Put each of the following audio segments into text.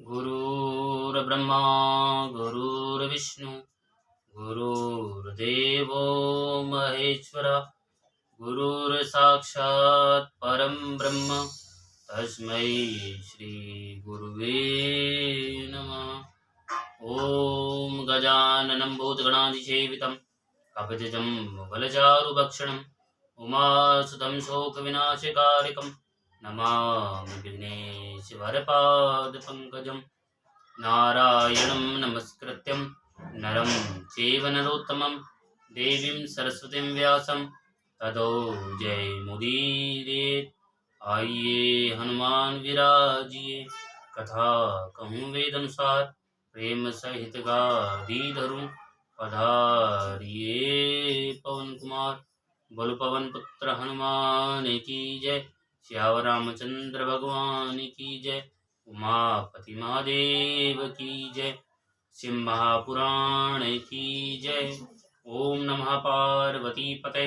गुरुर्ब्रह्मा गुरुर्विष्णु गुरुर्देवो महेश्वर गुरुर्साक्षात् परं ब्रह्म तस्मै श्री गुरुवे नमः। ओम गजाननं भूतगणाधिसेवितं कपितजं बलचारुभक्षणं उमासुतं शोकविनाशकारिकं नमामि विघ्नेश्वरपादपङ्कजं। नारायणं नमस्कृत्यं नरं चैव नरोत्तमं देवीं सरस्वतीं व्यासं ततो जयमुदीरयेत्। आइए हनुमान विराजिए कथा कहूँ वेद अनुसार प्रेम सहित गादी धरूं पधारिए पवन कुमार। बोल पवन पुत्र हनुमान की जय। श्यावर रामचंद्र भगवान की जय। उमापति महादेव की जय। शिव महापुराण की जय। ओम नमः पार्वती पते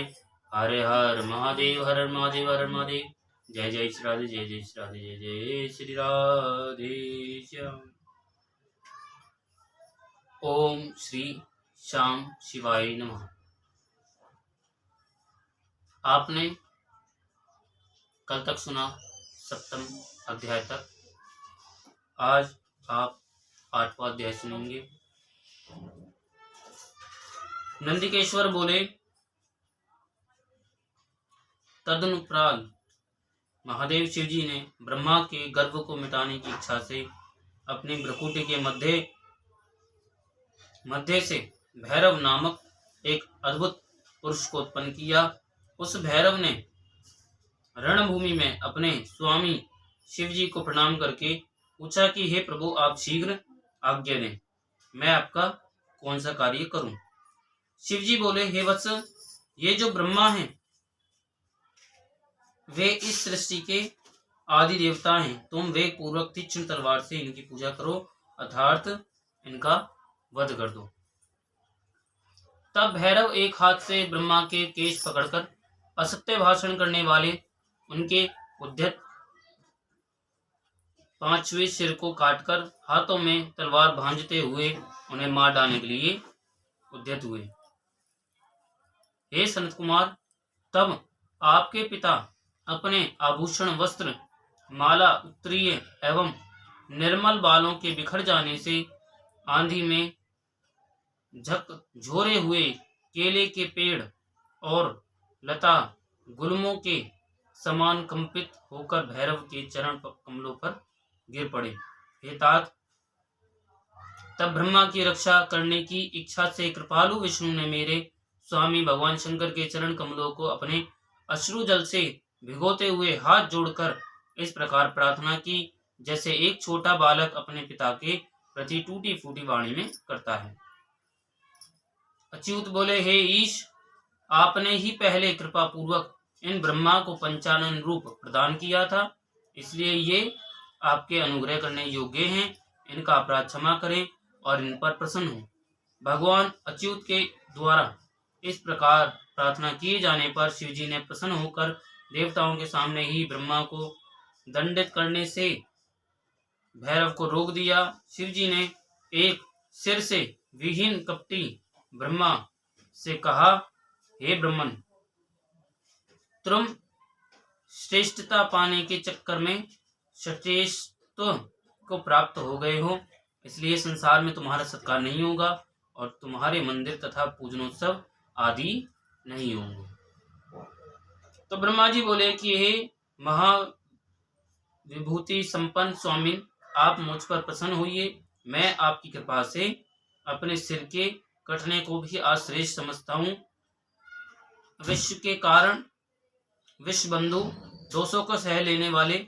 हर हर महादेव हर हर महादेव हर हर महादेव। जय जय श्री राधे जय जय श्री राधे जय जय श्री राधे श्याम। ओम श्री श्याम शिवाय नमः। आपने कल तक सुना सप्तम अध्याय तक। आज आप 8वां अध्याय सुनेंगे। नंदिकेश्वर बोले, तदनुपरांत महादेव शिव जी ने ब्रह्मा के गर्भ को मिटाने की इच्छा से अपनी भ्रकुटी के मध्य से भैरव नामक एक अद्भुत पुरुष को उत्पन्न किया। उस भैरव ने रणभूमि में अपने स्वामी शिव जी को प्रणाम करके पूछा कि हे प्रभु, आप शीघ्र आज्ञा दें, मैं आपका कौन सा कार्य करूं। शिव जी बोले, हे वत्स, ये जो ब्रह्मा हैं वे इस सृष्टि के आदि देवता हैं। तुम वेग पूर्वक तीक्ष्ण तलवार से इनकी पूजा करो, अर्थात इनका वध कर दो। तब भैरव एक हाथ से ब्रह्मा के केश पकड़कर असत्य भाषण करने वाले उनके उद्धत 5वें सिर को काटकर हाथों में तलवार भांजते हुए उन्हें मार डालने के लिए उद्यत हुए। हे सनत कुमार, तब आपके पिता अपने आभूषण, वस्त्र, माला, उत्तरीय एवं निर्मल बालों के बिखर जाने से आंधी में झकझोरे हुए केले के पेड़ और लता गुल्मों के समान कंपित होकर भैरव के चरण कमलों पर गिर पड़े। हे तात, तब ब्रह्मा की रक्षा करने की इच्छा से कृपालु विष्णु ने मेरे स्वामी भगवान शंकर के चरण कमलों को अपने अश्रु जल से भिगोते हुए हाथ जोड़कर इस प्रकार प्रार्थना की, जैसे एक छोटा बालक अपने पिता के प्रति टूटी फूटी वाणी में करता है। अच्युत बोले, हे ईश, आपने ही पहले कृपा पूर्वक इन ब्रह्मा को पंचानन रूप प्रदान किया था, इसलिए ये आपके अनुग्रह करने योग्य हैं। इनका अपराध क्षमा करें और इन पर प्रसन्न हो। भगवान अच्युत के द्वारा इस प्रकार प्रार्थना किए जाने पर शिवजी ने प्रसन्न होकर देवताओं के सामने ही ब्रह्मा को दंडित करने से भैरव को रोक दिया। शिवजी ने एक सिर से विहीन कपटी ब्रह्मा से कहा, हे ब्रह्मन, तुम श्रेष्ठता पाने के चक्कर में श्रेष्ठत्व को प्राप्त हो गए हो, इसलिए संसार में तुम्हारा सत्कार नहीं होगा और तुम्हारे मंदिर तथा पूजनोत्सव आदि नहीं होंगे। तो ब्रह्मा जी बोले कि हे महाविभूति संपन्न स्वामी, आप मुझ पर प्रसन्न होइए। मैं आपकी कृपा से अपने सिर के कटने को भी आज श्रेष्ठ समझता हूँ। विश्व के कारण, विश्व बंधु, दोषों को सह लेने वाले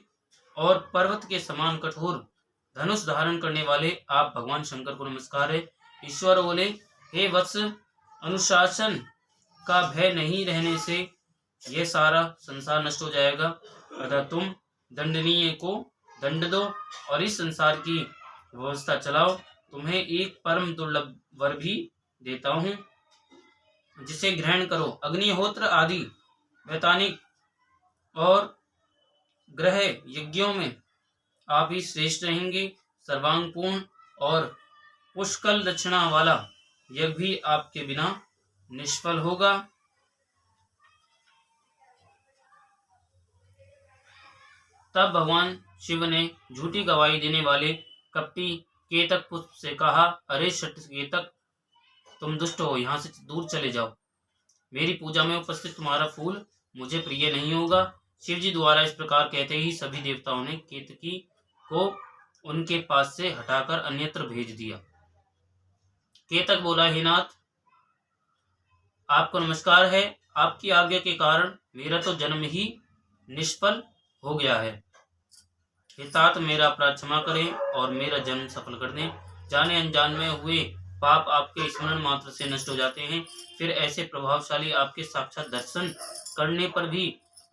और पर्वत के समान कठोर धनुष धारण करने वाले आप भगवान शंकर को नमस्कार है। ईश्वर बोले, हे वत्स, अनुशासन का भय नहीं रहने से यह सारा संसार नष्ट हो जाएगा, अतः तुम दंडनीय को दंड दो और इस संसार की व्यवस्था चलाओ। तुम्हें एक परम दुर्लभ वर भी देता हूँ, जिसे ग्रहण करो। अग्निहोत्र आदि वैतानिक और ग्रह यज्ञों में आप ही श्रेष्ठ रहेंगे। सर्वांगपूर्ण और पुष्कल दक्षिणा वाला यज्ञ भी आपके बिना निष्फल होगा। तब भगवान शिव ने झूठी गवाही देने वाले कपटी केतक पुष्प से कहा, अरे शठ केतक, तुम दुष्ट हो, यहाँ से दूर चले जाओ। मेरी पूजा में उपस्थित तुम्हारा फूल मुझे प्रिय नहीं होगा। शिवजी द्वारा इस प्रकार कहते ही सभी देवताओं ने केतकी को उनके पास से हटाकर अन्यत्र भेज दिया। केतक बोला, हे नाथ, आपको नमस्कार है। आपकी आज्ञा के कारण मेरा तो जन्म ही निष्फल हो गया है। हे तात, मेरा अपराध क्षमा करें और मेरा जन्म सफल कर दें। जाने अनजान में हुए पाप आपके स्मरण मात्र से नष्ट हो जाते हैं। फिर ऐसे प्रभावशाली आपके साक्षात दर्शन करने पर भी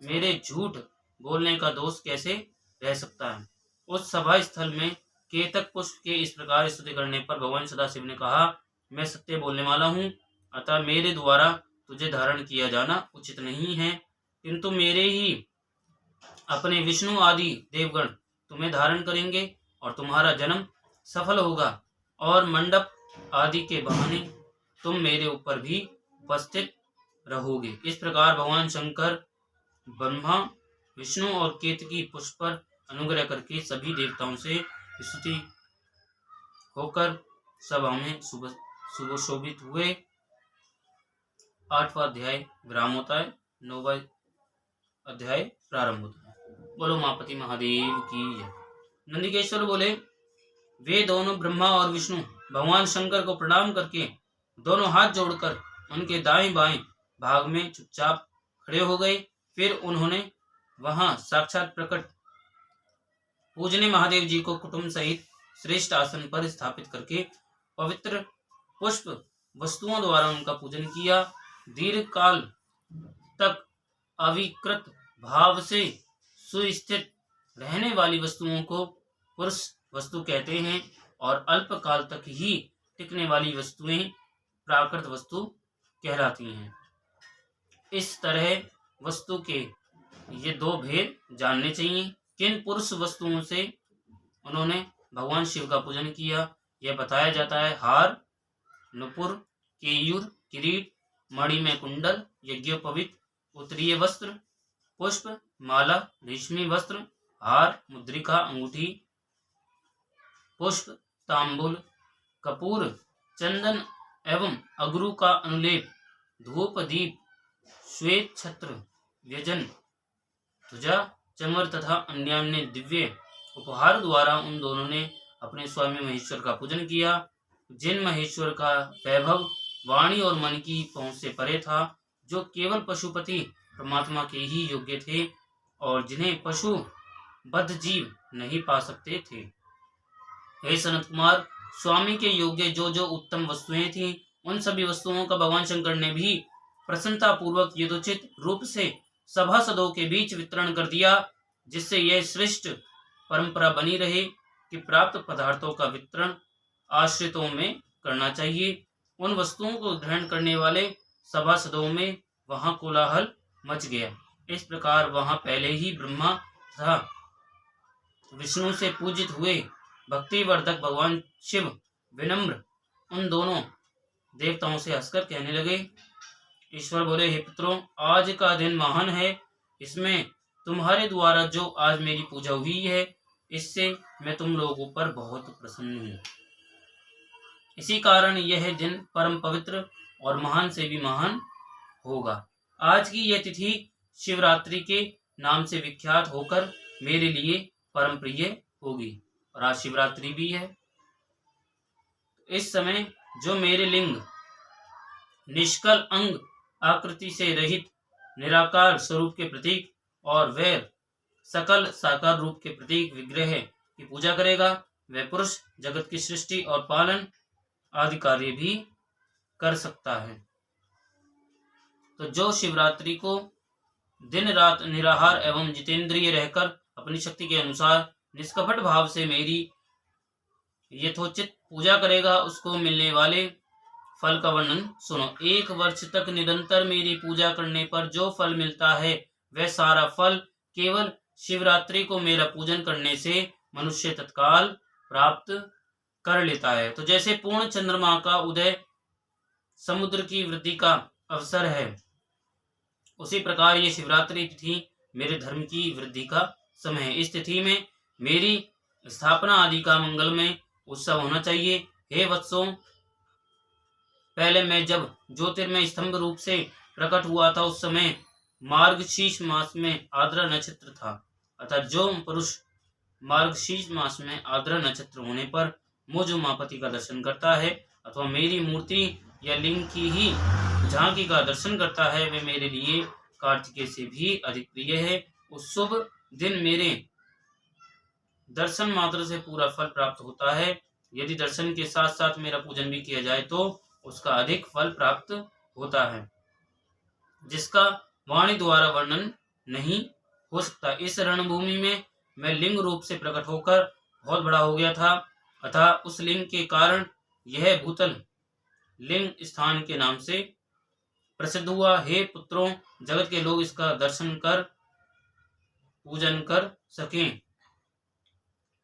मेरे झूठ बोलने का दोष कैसे रह सकता है। उस सभा स्थल में केतक पुष्प के इस प्रकार स्तुति करने पर भगवान सदाशिव ने कहा, मैं सत्य बोलने वाला हूँ, अतः मेरे द्वारा तुझे धारण किया जाना उचित नहीं है, किंतु मेरे ही अपने विष्णु आदि देवगण तुम्हें धारण करेंगे और तुम्हारा जन्म सफल होगा और मंडप आदि के बहाने तुम मेरे ऊपर भी उपस्थित रहोगे। इस प्रकार भगवान शंकर ब्रह्मा, विष्णु और केतकी पुष्प पर अनुग्रह करके सभी देवताओं से स्तुति होकर सभा में सुशोभित हुए। 8वां अध्याय विराम होता है, 9वां अध्याय प्रारंभ होता है। बोलो मापति महादेव की जय। नंदिकेश्वर बोले, वे दोनों ब्रह्मा और विष्णु भगवान शंकर को प्रणाम करके दोनों हाथ जोड़कर उनके दाएं बाएं भाग में चुपचाप खड़े हो गए। फिर उन्होंने वहां साक्षात प्रकट पूजने महादेव जी को कुटुंब सहित श्रेष्ठ आसन पर स्थापित करके पवित्र पुष्प वस्तुओं द्वारा उनका पूजन किया। दीर्घ काल तक अविकृत भाव से सुस्थित रहने वाली वस्तुओं को पुरुष वस्तु कहते हैं और अल्प काल तक ही टिकने वाली वस्तुएं प्राकृत वस्तु कहलाती हैं। इस तरह वस्तु के ये दो भेद जानने चाहिए। किन पुरुष वस्तुओं से उन्होंने भगवान शिव का पूजन किया यह बताया जाता है। हार, नुपुर, केयूर, किरीट, मणि में कुंडल, यज्ञोपवीत, उत्तरीय वस्त्र, पुष्प, माला, रेशमी वस्त्र, हार, मुद्रिका, अंगूठी, पुष्प, तांबुल, कपूर, चंदन एवं अगरू का अनुलेप, धूप, दीप, श्वेत छत्र, व्यजन, ध्वजा, चमर तथा अन्य दिव्य उपहार द्वारा उन दोनों ने अपने स्वामी महेश्वर का पूजन किया। जिन महेश्वर का वैभव वाणी और मन की पहुंच से परे था, जो केवल पशुपति परमात्मा के ही योग्य थे और जिन्हें पशु बद्ध जीव नहीं पा सकते थे। हे सनत कुमार, स्वामी के योग्य जो जो उत्तम वस्तुएं थीं, उन सभी वस्तुओं का भगवान शंकर ने भी प्रसन्नता पूर्वक यथोचित रूप से सभासदों के बीच वितरण कर दिया, जिससे यह श्रेष्ठ परंपरा बनी रहे कि प्राप्त पदार्थों का वितरण आश्रितों में करना चाहिए। उन वस्तुओं को ग्रहण करने वाले सभासदों में वहां कोलाहल मच गया। इस प्रकार वहां पहले ही ब्रह्मा तथा विष्णु से पूजित हुए भक्तिवर्धक भगवान शिव विनम्र उन दोनों देवताओं से हंसकर कहने लगे। ईश्वर बोले, हे पुत्रों, आज का दिन महान है। इसमें तुम्हारे द्वारा जो आज मेरी पूजा हुई है, इससे मैं तुम लोगों पर बहुत प्रसन्न हूँ। इसी कारण यह दिन परम पवित्र और महान से भी महान होगा। आज की यह तिथि शिवरात्रि के नाम से विख्यात होकर मेरे लिए परम प्रिय होगी और आज शिवरात्रि भी है। इस समय जो मेरे लिंग निष्कल अंग आकृति से रहित निराकार स्वरूप के प्रतीक और वैर सकल साकार रूप के प्रतीक विग्रह की पूजा करेगा, वह पुरुष जगत की सृष्टि और पालन आदि कार्य भी कर सकता है। तो जो शिवरात्रि को दिन रात निराहार एवं जितेंद्रिय रहकर अपनी शक्ति के अनुसार निष्कपट भाव से मेरी यथोचित पूजा करेगा, उसको मिलने वाले फल का वर्णन सुनो। 1 वर्ष तक निरंतर मेरी पूजा करने पर जो फल मिलता है, वह सारा फल केवल शिवरात्रि को मेरा पूजन करने से मनुष्य तत्काल प्राप्त कर लेता है। तो जैसे पूर्ण चंद्रमा का उदय समुद्र की वृद्धि का अवसर है, उसी प्रकार ये शिवरात्रि तिथि मेरे धर्म की वृद्धि का समय है। इस तिथि में मेरी स्थापना आदि का मंगलमय उत्सव होना चाहिए। हे वत्सों, पहले मैं जब ज्योतिर्मय स्तंभ रूप से प्रकट हुआ था, उस समय मार्गशीर्ष मास में आर्द्रा नक्षत्र था। अतः जो पुरुष मार्गशीर्ष मास में आर्द्रा नक्षत्र होने पर मुझ उमापति का दर्शन करता है अथवा मेरी मूर्ति या लिंग की ही झांकी का दर्शन करता है, वे मेरे लिए कार्तिकेय से भी अधिक प्रिय है। उस शुभ दिन मेरे दर्शन मात्र से पूरा फल प्राप्त होता है। यदि दर्शन के साथ साथ मेरा पूजन भी किया जाए तो उसका अधिक फल प्राप्त होता है, जिसका वाणी द्वारा वर्णन नहीं हो सकता। इस रणभूमि में मैं लिंग रूप से प्रकट होकर बहुत बड़ा हो गया था, अतः उस लिंग के कारण यह भूतल लिंग स्थान के नाम से प्रसिद्ध हुआ। हे पुत्रों, जगत के लोग इसका दर्शन कर पूजन कर सकें,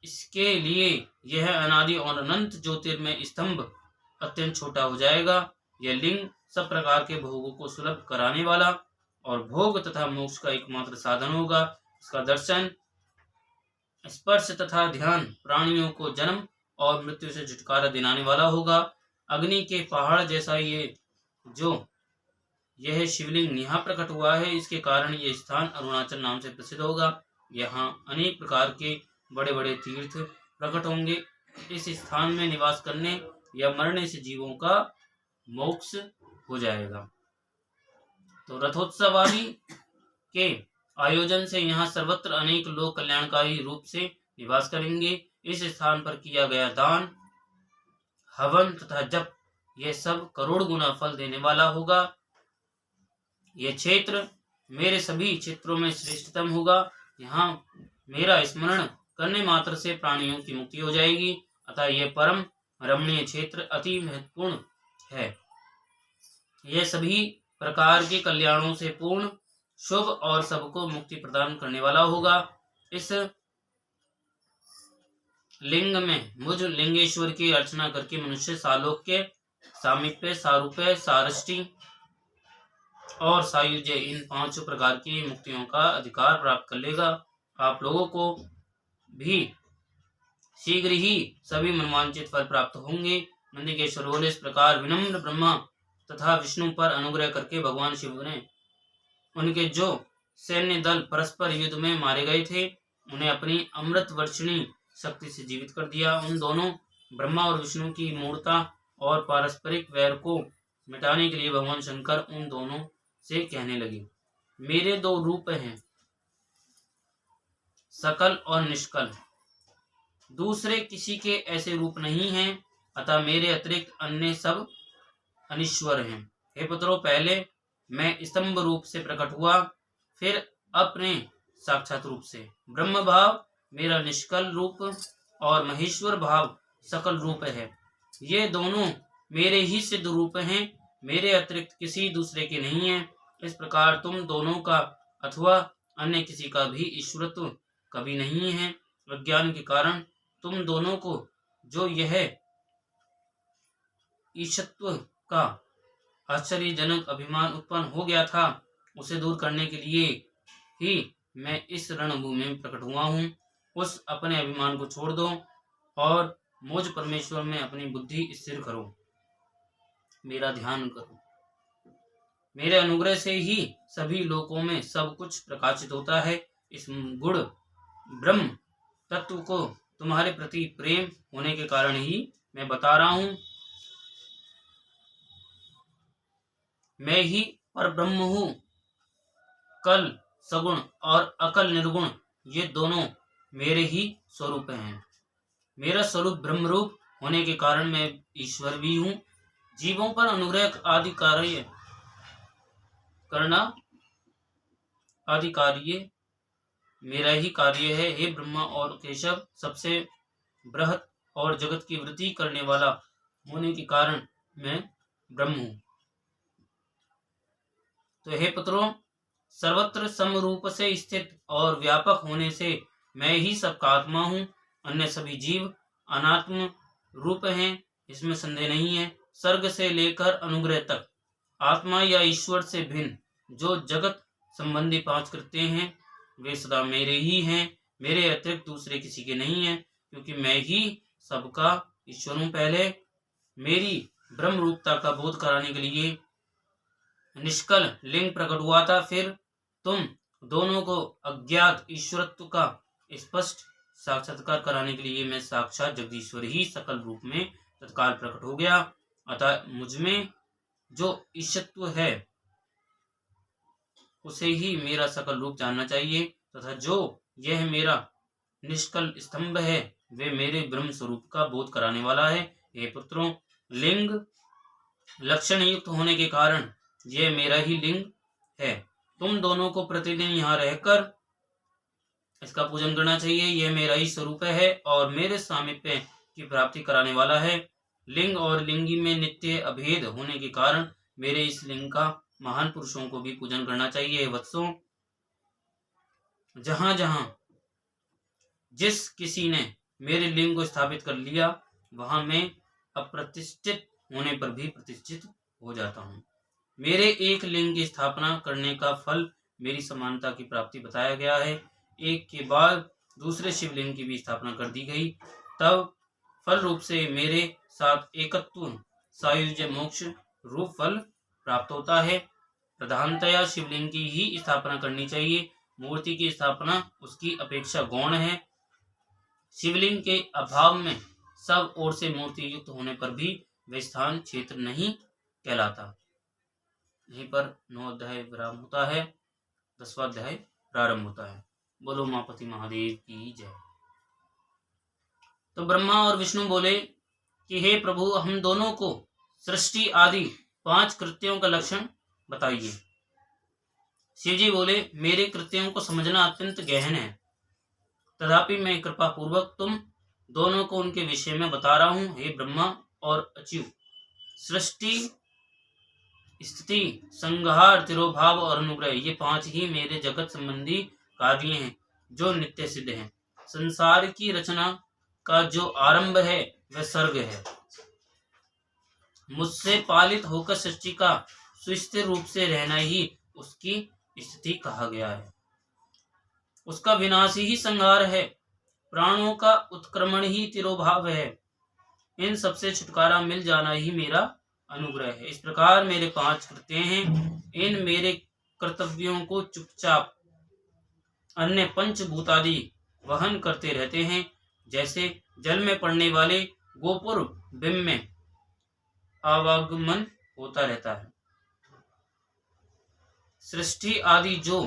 इसके लिए यह अनादि और अनंत ज्योतिर्मय स्तंभ अत्यंत छोटा हो जाएगा। यह लिंग सब प्रकार के भोगों को सुलभ कराने वाला और भोग तथा मोक्ष का एकमात्र साधन होगा। इसका दर्शन, स्पर्श तथा ध्यान प्राणियों को जन्म और मृत्यु से छुटकारा दिलाने वाला होगा। अग्नि के पहाड़ जैसा यह शिवलिंग यहाँ प्रकट हुआ है, इसके कारण यह स्थान अरुणाचल नाम से प्रसिद्ध होगा। यहाँ अनेक प्रकार के बड़े बड़े तीर्थ प्रकट होंगे। इस स्थान में निवास करने या मरने से जीवों का मोक्ष हो जाएगा। तो रथोत्सव आदि के आयोजन से यहाँ सर्वत्र अनेक लोग कल्याणकारी रूप से निवास करेंगे। इस स्थान पर किया गया दान, हवन तथा जप, यह सब करोड़ गुना फल देने वाला होगा। यह क्षेत्र मेरे सभी क्षेत्रों में श्रेष्ठतम होगा। यहाँ मेरा स्मरण करने मात्र से प्राणियों की मुक्ति हो जाएगी। अतः यह परम रमणीय क्षेत्र अति महत्वपूर्ण है। यह सभी प्रकार के कल्याणों से पूर्ण, शुभ और सबको मुक्ति प्रदान करने वाला होगा। इस लिंग में मुझ लिंगेश्वर की अर्चना करके मनुष्य सालोक्य, सामीप्य, सारूप्य, सारष्टि और सायुज्य, इन 5 प्रकार की मुक्तियों का अधिकार प्राप्त कर लेगा। आप लोगों को भी शीघ्र ही सभी मनवांचित फल प्राप्त होंगे। नंदिकेश्वर बोले, इस प्रकार विनम्र ब्रह्मा तथा विष्णु पर अनुग्रह करके भगवान शिव ने उनके जो सैन्य दल परस्पर युद्ध में मारे गए थे, उन्हें अपनी अमृत वर्षिणी शक्ति से जीवित कर दिया। उन दोनों ब्रह्मा और विष्णु की मूर्ता और पारस्परिक वैर को मिटाने के लिए भगवान शंकर उन दोनों से कहने लगे, मेरे 2 रूप हैं, सकल और निष्कल, दूसरे किसी के ऐसे रूप नहीं हैं, अतः मेरे अतिरिक्त अन्य सब अनिश्वर हैं। हे पुत्रों, पहले मैं स्तंभ रूप से प्रकट हुआ, फिर अपने साक्षात रूप से। ब्रह्म भाव मेरा निष्कल रूप और महेश्वर भाव सकल रूप है। ये दोनों मेरे ही सिद्ध रूप हैं, मेरे अतिरिक्त किसी दूसरे के नहीं है। इस प्रकार तुम दोनों का अथवा अन्य किसी का भी ईश्वरत्व कभी नहीं है। अज्ञान के कारण तुम दोनों को जो यह ईशत्व का आश्चर्यजनक अभिमान उत्पन्न हो गया था, उसे दूर करने के लिए ही मैं इस रणभूमि में प्रकट हुआ हूँ। उस अपने अभिमान को छोड़ दो और मुझ परमेश्वर में अपनी बुद्धि स्थिर करो, मेरा ध्यान करो। मेरे अनुग्रह से ही सभी लोकों में सब कुछ प्रकाशित होता है। इस गुण ब्रह्म तत्व को तुम्हारे प्रति प्रेम होने के कारण ही मैं बता रहा हूँ। मैं ही पर ब्रह्म हूँ। कल सगुण और अकल निर्गुण, ये दोनों मेरे ही स्वरूप हैं। मेरा स्वरूप ब्रह्म रूप होने के कारण मैं ईश्वर भी हूँ। जीवों पर अनुग्रह आदि कार्य करना आदि कार्य मेरा ही कार्य है। हे ब्रह्मा और केशव, सबसे बृहत और जगत की वृद्धि करने वाला होने के कारण मैं ब्रह्म हूँ। तो हे पुत्रों, सर्वत्र समरूप से स्थित और व्यापक होने से मैं ही सबका आत्मा हूँ। अन्य सभी जीव अनात्म रूप हैं, इसमें संदेह नहीं है। सर्ग से लेकर अनुग्रह तक आत्मा या ईश्वर से भिन्न जो जगत संबंधी 5 कृत्य हैं वे सदा मेरे ही हैं, मेरे अतिरिक्त दूसरे किसी के नहीं हैं, क्योंकि मैं ही सबका ईश्वर हूँ। पहले मेरी ब्रह्म रूपता का बोध कराने के लिए निष्कल लिंग प्रकट हुआ था, फिर तुम दोनों को अज्ञात ईश्वरत्व का स्पष्ट साक्षात्कार कराने के लिए मैं साक्षात जगदीश्वर ही सकल रूप में तत्काल प्रकट हो गया। अतः मुझमें जो ईश्वरत्व है उसे ही मेरा सकल रूप जानना चाहिए, तथा जो यह मेरा निष्कल स्तंभ है वे मेरे ब्रह्म स्वरूप का बोध कराने वाला है। हे पुत्रों, लिंग लक्षण युक्त होने के कारण यह मेरा ही लिंग है। तुम दोनों को प्रतिदिन यहाँ रहकर इसका पूजन करना चाहिए। यह मेरा ही स्वरूप है और मेरे सामीप्य की प्राप्ति कराने वाला है। लिंग और लिंगी में नित्य अभेद होने के कारण मेरे इस लिंग का महान पुरुषों को भी पूजन करना चाहिए। वत्सों, जहां जहां जिस किसी ने मेरे लिंग को स्थापित कर लिया वहां मैं अप्रतिष्ठित होने पर भी प्रतिष्ठित हो जाता हूँ। मेरे एक लिंग की स्थापना करने का फल मेरी समानता की प्राप्ति बताया गया है। एक के बाद दूसरे शिवलिंग की भी स्थापना कर दी गई, तब फल रूप से मेरे साथ एकत्व सायुज्य मोक्ष रूप फल प्राप्त होता है। प्रधानतया शिवलिंग की ही स्थापना करनी चाहिए। मूर्ति की स्थापना उसकी अपेक्षा गौण है। शिवलिंग के अभाव में सब ओर से मूर्ति युक्त होने पर भी वे स्थान क्षेत्र नहीं कहलाता। यहीं पर 9 अध्याय विराम होता है, 10वां अध्याय प्रारंभ होता है। बोलो उमापति महादेव की जय। तो ब्रह्मा और विष्णु बोले कि हे प्रभु, हम दोनों को सृष्टि आदि 5 कृत्यों का लक्षण बताइए। शिवजी बोले, मेरे कृत्यों को समझना अत्यंत गहन है, तथापि मैं कृपा पूर्वक तुम दोनों को उनके विषय में बता रहा हूं। हे ब्रह्मा और अच्यु, सृष्टि, स्थिति, संहार, तिरोभाव और अनुग्रह, ये 5 ही मेरे जगत संबंधी कार्य हैं जो नित्य सिद्ध हैं। संसार की रचना का जो आरंभ है वह सर्ग है। मुझसे पालित होकर सृष्टि का सुस्थिर रूप से रहना ही उसकी स्थिति कहा गया है। उसका विनाश ही संहार है। प्राणों का उत्क्रमण ही तिरोभाव है। इन सबसे छुटकारा मिल जाना ही मेरा अनुग्रह है। इस प्रकार मेरे 5 कृत्य हैं। इन मेरे कर्तव्यों को चुपचाप अन्य पंचभूतादि वहन करते रहते हैं, जैसे जल में पड़ने वाले गोपुर बिंब में आवागमन होता रहता है। सृष्टि आदि जो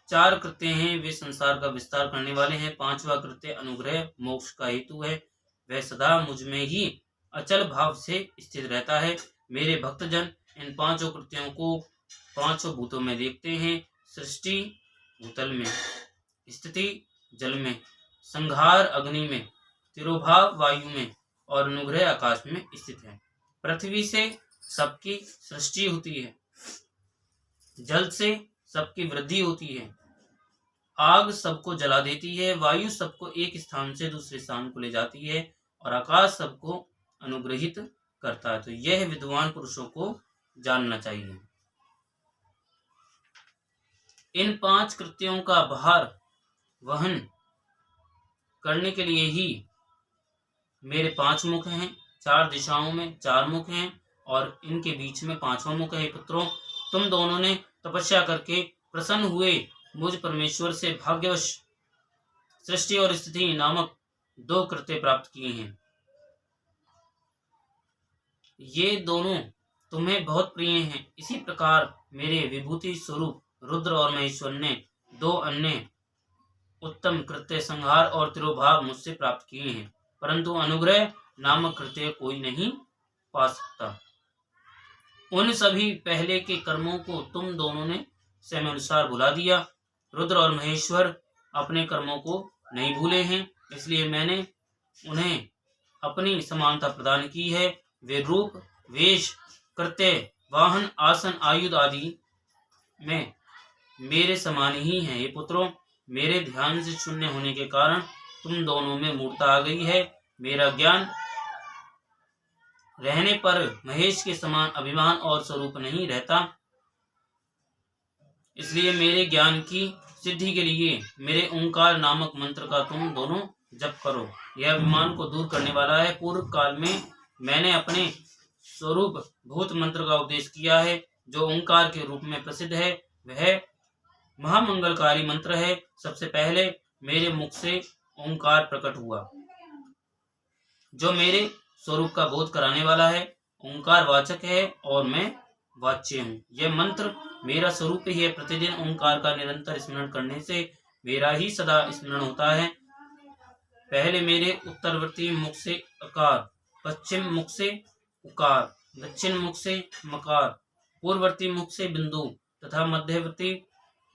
4 कृत्य हैं वे संसार का विस्तार करने वाले हैं। 5वां कृत्य अनुग्रह मोक्ष का हेतु है। वह सदा मुझ में ही अचल भाव से स्थित रहता है। मेरे भक्तजन इन 5 कृत्यों को 5 भूतों में देखते हैं। सृष्टि भूतल में, स्थिति जल में, संहार अग्नि में, तिरोभाव वायु में और अनुग्रह आकाश में स्थित है। पृथ्वी से सबकी सृष्टि होती है, जल से सबकी वृद्धि होती है, आग सबको जला देती है, वायु सबको एक स्थान से दूसरे स्थान को ले जाती है और आकाश सबको अनुग्रहित करता है। तो यह विद्वान पुरुषों को जानना चाहिए। इन 5 कृत्यों का भार वहन करने के लिए ही मेरे 5 मुख हैं। 4 दिशाओं में 4 मुख हैं और इनके बीच में 5वां मुख है। पुत्रों, तुम दोनों ने तपस्या करके प्रसन्न हुए मुझ परमेश्वर से भाग्यवश सृष्टि और स्थिति नामक 2 कृत्य प्राप्त किए हैं। ये दोनों तुम्हें बहुत प्रिय हैं। इसी प्रकार मेरे विभूति स्वरूप रुद्र और महेश्वर ने 2 अन्य उत्तम कृत्य संहार और तिरोभाव मुझसे प्राप्त किए हैं, परंतु अनुग्रह नामक कृत्य कोई नहीं पा सकता। उन सभी पहले के कर्मों को तुम दोनों ने समय अनुसार भुला दिया। रुद्र और महेश्वर अपने कर्मों को नहीं भूले हैं, इसलिए मैंने उन्हें अपनी समानता प्रदान की है। वे रूप, वेश, कृत्य, वाहन, आसन, आयुध आदि में मेरे समान ही हैं। ये पुत्रों, मेरे ध्यान से शून्य होने के कारण तुम दोनों में मूर्ता आ गई है। मेरा ज्ञान रहने पर महेश के समान अभिमान और स्वरूप नहीं रहता। इसलिए मेरे ज्ञान की सिद्धि के लिए मेरे ओंकार नामक मंत्र का तुम दोनों जप करो। यह अभिमान को दूर करने वाला है। पूर्व काल में मैंने अपने स्वरूप भूत मंत्र का उपदेश किया है, जो ओंकार के रूप में प्रसिद्ध है। वह महामंगलकारी मंत्र है। सबसे पहले मेरे मुख से ओंकार प्रकट हुआ, जो मेरे स्वरूप का बोध कराने वाला है। ओंकार वाचक है और मैं वाच्य हूँ। यह मंत्र मेरा स्वरूप ही है। प्रतिदिन ओंकार का निरंतर स्मरण करने से मेरा ही सदा स्मरण होता है। पहले मेरे उत्तरवर्ती मुख से अकार, पश्चिम मुख से उकार, दक्षिण मुख से मकार, पूर्ववर्ती मुख से बिंदु तथा मध्यवर्ती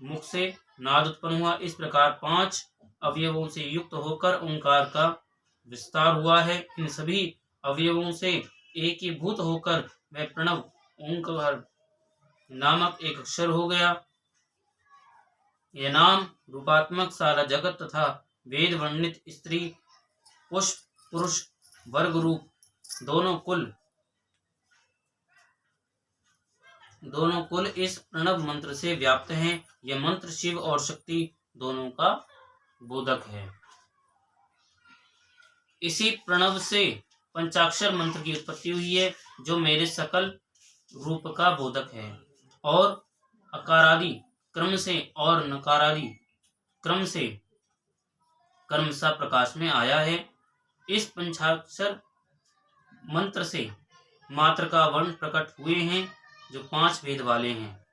मुख से नाद उत्पन्न हुआ। इस प्रकार 5 अवयवों से युक्त होकर ओंकार का विस्तार हुआ है। इन सभी अवयवों से एकीभूत होकर वह प्रणव ओंकार नामक एक अक्षर हो गया। यह नाम रूपात्मक सारा जगत तथा वेद वर्णित स्त्री पुष्प पुरुष वर्ग रूप दोनों कुल इस प्रणव मंत्र से व्याप्त हैं। यह मंत्र शिव और शक्ति दोनों का बोधक है। इसी प्रणव से पंचाक्षर मंत्र की उत्पत्ति हुई है, जो मेरे सकल रूप का बोधक है और अकारादि क्रम से और नकारादि क्रम से क्रमशः प्रकाश में आया है। इस पंचाक्षर मंत्र से मात्र का वर्ण प्रकट हुए हैं, जो 5 भेद वाले हैं।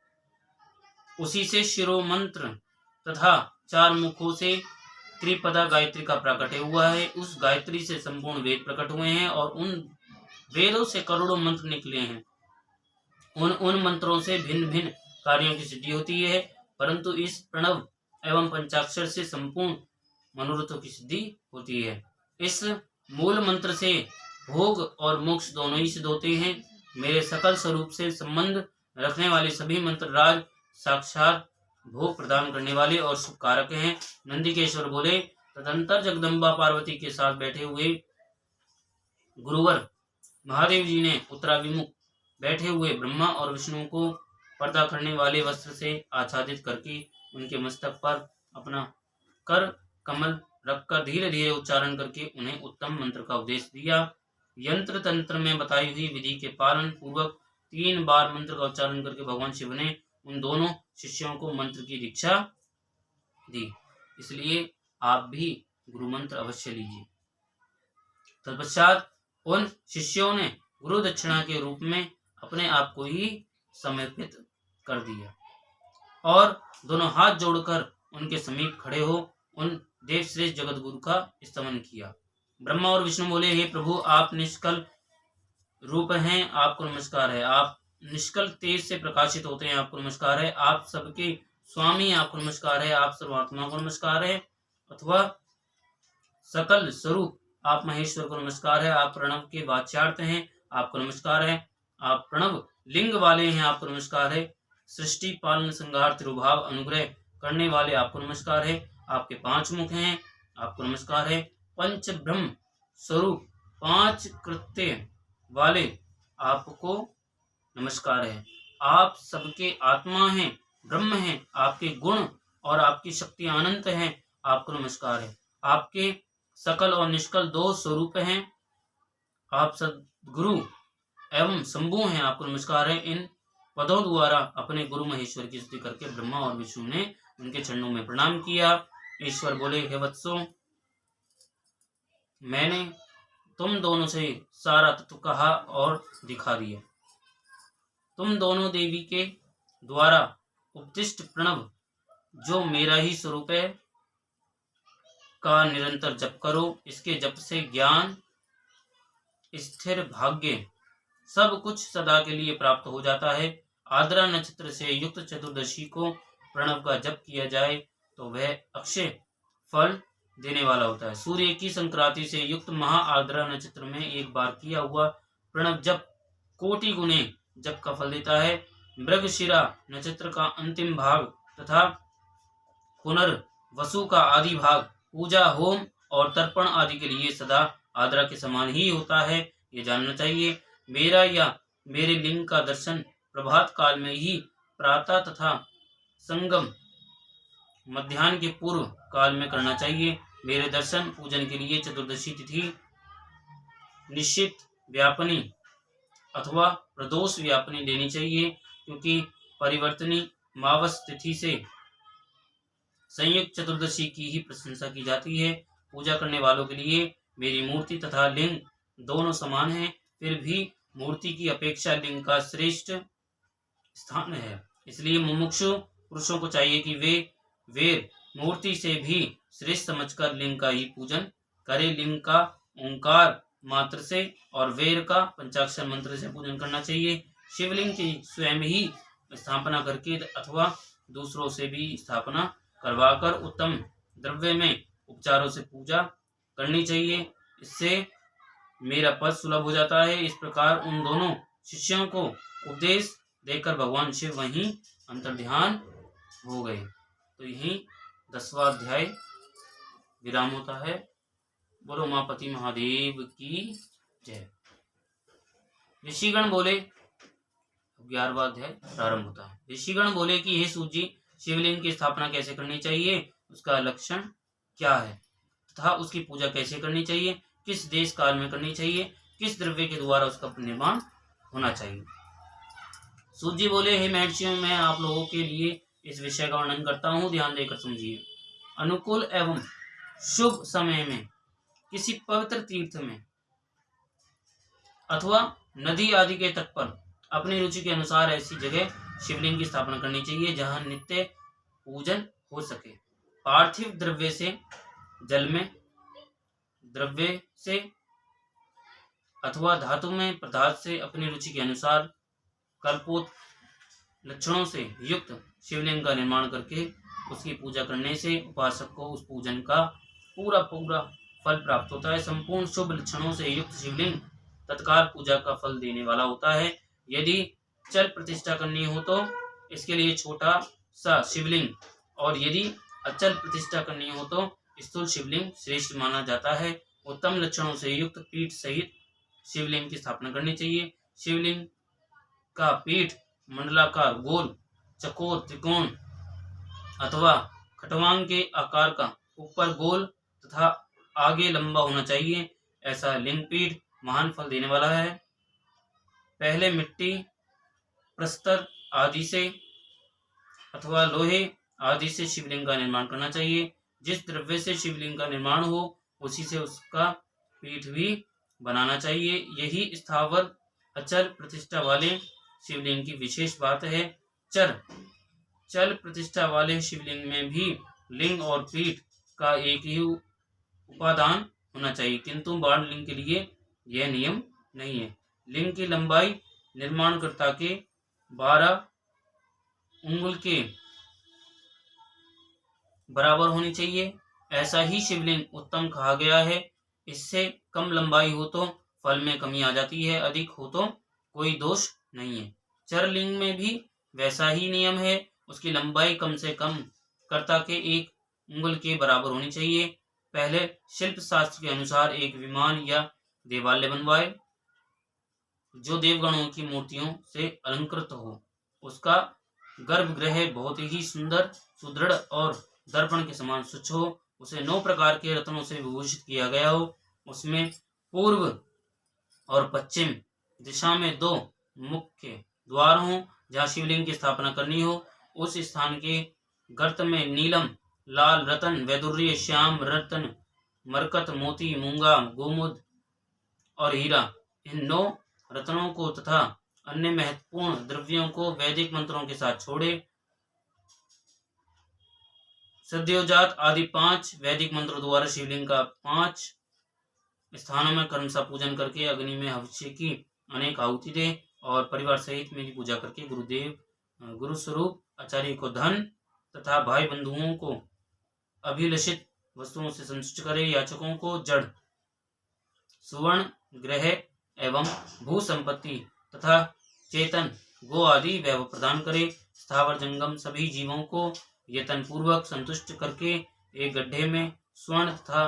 उसी से शिरो मंत्र तथा 4 मुखों से त्रिपदा गायत्री का प्राकट्य हुआ है। उस गायत्री से संपूर्ण वेद प्रकट हुए हैं और उन वेदों से करोड़ों मंत्र निकले हैं। उन मंत्रों से भिन्न भिन्न कार्यों की सिद्धि होती है, परंतु इस प्रणव एवं पंचाक्षर से संपूर्ण मनोरथों की सिद्धि होती है। इस मूल मंत्र से भोग और मोक्ष दोनों ही सिद्ध होते हैं। मेरे सकल स्वरूप से संबंध रखने वाले सभी मंत्र राज साक्षात भोग प्रदान करने वाले और शुभ कारक हैं। नंदिकेश्वर बोले, तदंतर जगदम्बा पार्वती के साथ बैठे हुए गुरुवर महादेव जी ने उत्तराभिमुख बैठे हुए ब्रह्मा और विष्णु को पर्दा करने वाले वस्त्र से आच्छादित करके उनके मस्तक पर अपना कर कमल रखकर धीरे धीरे उच्चारण करके उन्हें उत्तम मंत्र का उपदेश दिया। यंत्र तंत्र में बताई हुई विधि के पालन पूर्वक 3 बार मंत्र का उच्चारण करके भगवान शिव ने उन दोनों शिष्यों को मंत्र की दीक्षा दी। इसलिए आप भी गुरु मंत्र अवश्य लीजिए। तत्पश्चात उन शिष्यों ने गुरु दक्षिणा के रूप में अपने आप को ही समर्पित कर दिया और दोनों हाथ जोड़कर उनके समीप खड़े हो उन देवश्रेष्ठ जगत गुरु का स्तमन किया। ब्रह्मा और विष्णु बोले, हे प्रभु, आप निष्कल रूप हैं, आपको नमस्कार है। आप निष्कल तेज से प्रकाशित होते हैं, आपको नमस्कार है। आप सबके स्वामी, आपको नमस्कार है। आप सर्वात्मा को नमस्कार है, अथवा सकल स्वरूप आप महेश्वर को नमस्कार है। आप प्रणव के वाच्यार्थ हैं, आपको नमस्कार है। आप प्रणव लिंग वाले हैं, आपको नमस्कार है। सृष्टि पालन संहार तिरुभाव अनुग्रह करने वाले, आपको नमस्कार है। आपके 5 मुख हैं, आपको नमस्कार है। पंच ब्रह्म स्वरूप 5 कृत्य वाले, आपको नमस्कार है। आप सबके आत्मा हैं, ब्रह्म हैं। आपके गुण और आपकी शक्ति अनंत हैं, आपको नमस्कार है। आपके सकल और निष्कल 2 स्वरूप हैं। आप सदगुरु एवं शंभु हैं, आपको नमस्कार है। इन पदों द्वारा अपने गुरु महेश्वर की स्तुति करके ब्रह्मा और विष्णु ने उनके चरणों में प्रणाम किया। ईश्वर बोले, हे वत्सों, मैंने तुम दोनों से सारा तत्व कहा और दिखा दिया। तुम दोनों देवी के द्वारा उपदिष्ट प्रणव, जो मेरा ही स्वरूप है, का निरंतर जप करो। इसके जप से ज्ञान, स्थिर भाग्य, सब कुछ सदा के लिए प्राप्त हो जाता है। आद्रा नक्षत्र से युक्त चतुर्दशी को प्रणव का जप किया जाए तो वह अक्षय फल देने वाला होता है। सूर्य की संक्रांति से युक्त महा आर्द्रा नक्षत्र में एक बार किया हुआ प्रणव जप कोटि गुणे जप का फल देता है। मृगशिरा नक्षत्र का अंतिम भाग तथा पुनर्वसु का आदि भाग पूजा, होम और तर्पण आदि के लिए सदा आद्रा के समान ही होता है, ये जानना चाहिए। मेरा या मेरे लिंग का दर्शन प्रभात काल में ही प्रातः तथा संगम मध्याह्न के पूर्व काल में करना चाहिए। मेरे दर्शन पूजन के लिए चतुर्दशी तिथि निश्चित व्यापनी अथवा प्रदोष व्यापनी लेनी चाहिए, क्योंकि परिवर्तनी मावस तिथि से संयुक्त चतुर्दशी की ही प्रशंसा की जाती है। पूजा करने वालों के लिए मेरी मूर्ति तथा लिंग दोनों समान हैं, फिर भी मूर्ति की अपेक्षा लिंग का श्रेष्ठ स्थान है। इसलिए मुमुक्षु पुरुषों को चाहिए कि वे वेर मूर्ति से भी श्रेष्ठ समझकर लिंग का ही पूजन करें। लिंग का ओंकार मात्र से और वेर का पंचाक्षर मंत्र से पूजन करना चाहिए। शिवलिंग की स्वयं ही स्थापना करके अथवा दूसरों से भी स्थापना करवाकर उत्तम द्रव्य में उपचारों से पूजा करनी चाहिए। इससे मेरा पद सुलभ हो जाता है। इस प्रकार उन दोनों शिष्यों को उपदेश देकर भगवान शिव वहीं अंतर्ध्यान हो गए। तो यही 10वां अध्याय विराम होता है। बोलो उमापति महादेव की जय। ऋषिगण बोले, 11वां अध्याय प्रारंभ होता है। ऋषिगण बोले कि हे सूत जी, शिवलिंग की स्थापना कैसे करनी चाहिए, उसका लक्षण क्या है तथा उसकी पूजा कैसे करनी चाहिए, किस देश काल में करनी चाहिए, किस द्रव्य के द्वारा उसका निर्माण होना चाहिए। सूत जी बोले, हे महर्षियों, मैं आप लोगों के लिए इस विषय का वर्णन करता हूँ, ध्यान देकर समझिए। अनुकूल एवं शुभ समय में किसी पवित्र तीर्थ में अथवा नदी आदि के तट पर अपनी रुचि के अनुसार ऐसी जगह शिवलिंग की स्थापना करनी चाहिए जहां नित्य पूजन हो सके। पार्थिव द्रव्य से, जल में द्रव्य से अथवा धातु में पदार्थ से अपनी रुचि के अनुसार कल्पोत लक्षणों से युक्त शिवलिंग का निर्माण करके उसकी पूजा करने से उपासक को उस पूजन का पूरा फल प्राप्त होता है। संपूर्ण शुभ लक्षणों से युक्त शिवलिंग तत्काल पूजा का फल देने वाला होता है। यदि चल प्रतिष्ठा करनी हो तो इसके लिए छोटा सा शिवलिंग, और यदि अचल प्रतिष्ठा करनी हो तो स्थूल शिवलिंग श्रेष्ठ माना जाता है। उत्तम लक्षणों से युक्त पीठ सहित शिवलिंग की स्थापना करनी चाहिए। शिवलिंग का पीठ मंडलाकार, गोल, चकोर, त्रिकोण अथवा खटवांग के आकार का, ऊपर गोल तथा आगे लंबा होना चाहिए। ऐसा लिंग पीठ महान फल देने वाला है। पहले मिट्टी, प्रस्तर आदि से अथवा लोहे आदि से शिवलिंग का निर्माण करना चाहिए। जिस द्रव्य से शिवलिंग का निर्माण हो उसी से उसका पीठ भी बनाना चाहिए। यही स्थावर अचल प्रतिष्ठा वाले शिवलिंग की विशेष बात है। चल प्रतिष्ठा वाले शिवलिंग में भी लिंग और पीठ का एक ही उपादान होना चाहिए, किंतु बाण लिंग के लिए यह नियम नहीं है। लिंग की लंबाई निर्माणकर्ता के 12 उंगल के बराबर होनी चाहिए। ऐसा ही शिवलिंग उत्तम कहा गया है। इससे कम लंबाई हो तो फल में कमी आ जाती है, अधिक हो तो कोई दोष नहीं है। चरलिंग में भी वैसा ही नियम है। उसकी लंबाई कम से कम कर्ता के 1 उंगल के बराबर होनी चाहिए। पहले शिल्प शास्त्र के अनुसार एक विमान या देवालय बनवाए जो देवगणों की मूर्तियों से अलंकृत हो। उसका गर्भगृह बहुत ही सुंदर, सुदृढ़ और दर्पण के समान स्वच्छ हो। उसे 9 प्रकार के रत्नों से विभूषित किया गया हो। उसमें पूर्व और पश्चिम दिशा में 2 मुख्य द्वार हों। जहाँ शिवलिंग की स्थापना करनी हो उस स्थान के गर्त में नीलम, लाल रतन, वैदुर्य, श्याम रतन, मरकत, मोती, मूंगा, गोमुद और हीरा, इन 9 रत्नों को तथा अन्य महत्वपूर्ण द्रव्यों को वैदिक मंत्रों के साथ छोड़े। सद्योजात आदि 5 वैदिक मंत्रों द्वारा शिवलिंग का 5 स्थानों में कर्मशः पूजन करके अग्नि में हविष्य की अनेक आहुति दे और परिवार सहित मेरी पूजा करके गुरु स्वरूप आचार्य को धन तथा भाई बंधुओं को अभिलषित वस्तुओं से संतुष्ट करे। याचकों को जड़, सुवर्ण, ग्रह एवं भू संपत्ति तथा चेतन गो आदि वैभव प्रदान करे। स्थावर जंगम सभी जीवों को यतन पूर्वक संतुष्ट करके एक गड्ढे में स्वर्ण तथा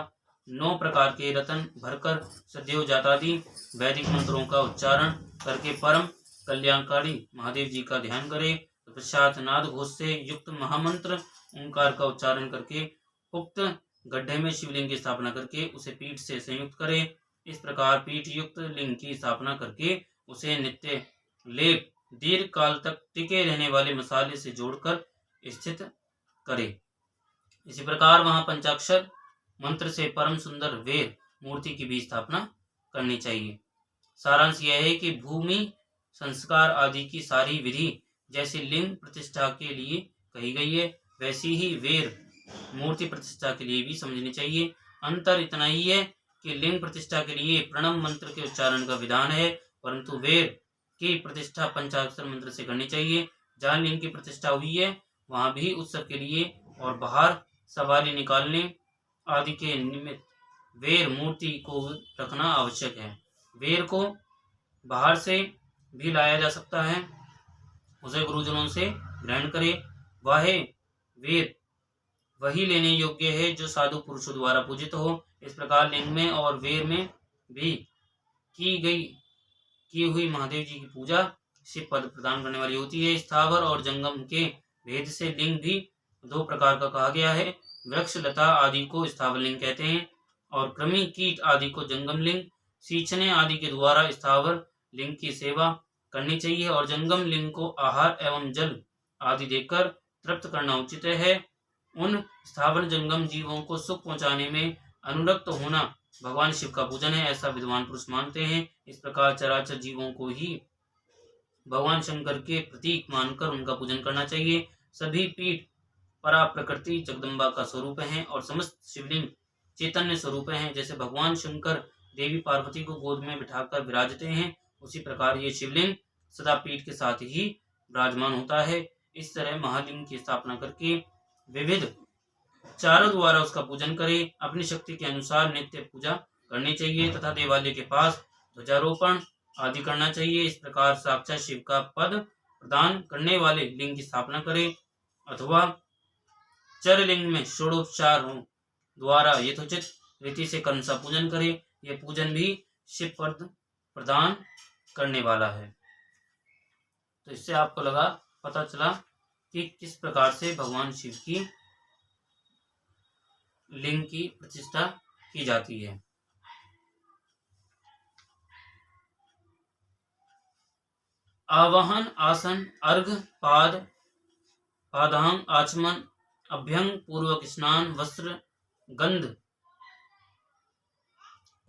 9 प्रकार के रतन भरकर सदैव जातादि वैदिक मंत्रों का उच्चारण करके परम कल्याणकारी महादेव जी का ध्यान करे। तत्पश्चात नाद घोष से युक्त महामंत्र ओंकार का उच्चारण करके उक्त गड्ढे में शिवलिंग की स्थापना करके उसे पीठ से संयुक्त करे। इस प्रकार पीठ युक्त लिंग की स्थापना करके उसे नित्य लेप दीर्घ काल तक टिके रहने वाले मसाले से जोड़कर स्थित करे। इसी प्रकार वहां पंचाक्षर मंत्र से परम सुंदर वेद मूर्ति की भी स्थापना करनी चाहिए। सारांश यह है कि भूमि संस्कार आदि की सारी विधि जैसी लिंग प्रतिष्ठा के लिए कही गई है, वैसी ही वेद मूर्ति प्रतिष्ठा के लिए भी समझनी चाहिए। अंतर इतना ही है कि लिंग प्रतिष्ठा के लिए प्रणव मंत्र के उच्चारण का विधान है, परंतु वेद की प्रतिष्ठा पंचाक्षर मंत्र से करनी चाहिए। जहाँ लिंग की प्रतिष्ठा हुई है वहां भी उत्सव के लिए और बाहर सवारी निकालने आदि के निमित्त वेर मूर्ति को रखना आवश्यक है। वेर को बाहर से भी लाया जा सकता है, उसे गुरुजनों से ग्रहण करे। वह वेर वही लेने योग्य है जो साधु पुरुषों द्वारा पूजित हो। इस प्रकार लिंग में और वेर में भी की हुई महादेव जी की पूजा शिव पद प्रदान करने वाली होती है। स्थावर और जंगम के भेद से लिंग भी 2 प्रकार का कहा गया है। वृक्ष लता आदि को स्थावर लिंग कहते हैं और कृमि कीट आदि को जंगम लिंग। सींचने आदि के द्वारा स्थावर लिंग की सेवा करनी चाहिए और जंगम लिंग को आहार एवं जल आदि देकर तृप्त करना उचित है। उन स्थावर जंगम जीवों को सुख पहुंचाने में अनुरक्त होना भगवान शिव का पूजन है, ऐसा विद्वान पुरुष मानते हैं। इस प्रकार चराचर जीवों को ही भगवान शंकर के प्रतीक मानकर उनका पूजन करना चाहिए। सभी पीठ परा प्रकृति जगदम्बा का स्वरूप है और समस्त शिवलिंग चैतन्य स्वरूप हैं। जैसे भगवान शंकर देवी पार्वती को गोद में बिठाकर विराजते हैं, उसी प्रकार ये शिवलिंग सदा पीठ के साथ ही विराजमान होता है। इस तरह महालिंग की स्थापना करके विविध चारों द्वारा उसका पूजन करे। अपनी शक्ति के अनुसार नित्य पूजा करनी चाहिए तथा देवालय के पास ध्वजारोपण आदि करना चाहिए। इस प्रकार साक्षात शिव का पद प्रदान करने वाले लिंग की स्थापना करे अथवा चरलिंग में षोडोपचारों द्वारा यथोचित रीति से कंसा पूजन करे। यह पूजन भी शिव पद प्रदान करने वाला है। तो इससे आपको पता चला कि किस प्रकार से भगवान शिव की लिंग की प्रतिष्ठा की जाती है। आवाहन, आसन, अर्घ, पादांग, आचमन, अभ्यंग, पूर्वक स्नान, वस्त्र, गंध,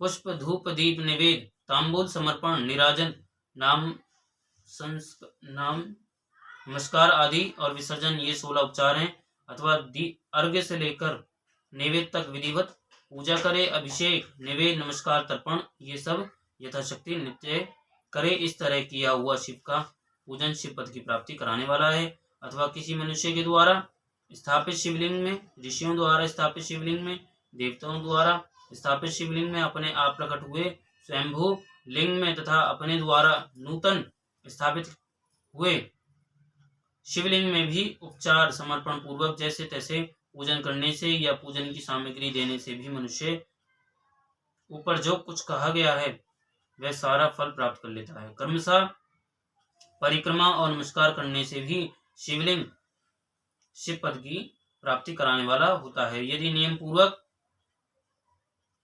पुष्प, धूप, दीप निवेद, तांबूल समर्पण, निराजन, नाम नमस्कार आदि और विसर्जन, ये 16 उपचार हैं। अथवा अर्घ्य से लेकर नैवेद्य तक विधिवत पूजा करे। अभिषेक, नैवेद्य, नमस्कार, तर्पण, ये सब यथाशक्ति नित्य करे। इस तरह किया हुआ शिव का पूजन शिव पद की प्राप्ति कराने वाला है। अथवा किसी मनुष्य के द्वारा स्थापित शिवलिंग में, ऋषियों द्वारा स्थापित शिवलिंग में, देवताओं द्वारा स्थापित शिवलिंग में, अपने आप प्रकट हुए स्वयंभू लिंग में तथा अपने द्वारा नूतन स्थापित हुए शिवलिंग में भी उपचार समर्पण पूर्वक जैसे तैसे पूजन करने से या पूजन की सामग्री देने से भी मनुष्य ऊपर जो कुछ कहा गया है वह सारा फल प्राप्त कर लेता है। क्रमशः परिक्रमा और नमस्कार करने से भी शिवलिंग शिव पद की प्राप्ति कराने वाला होता है। यदि नियम पूर्वक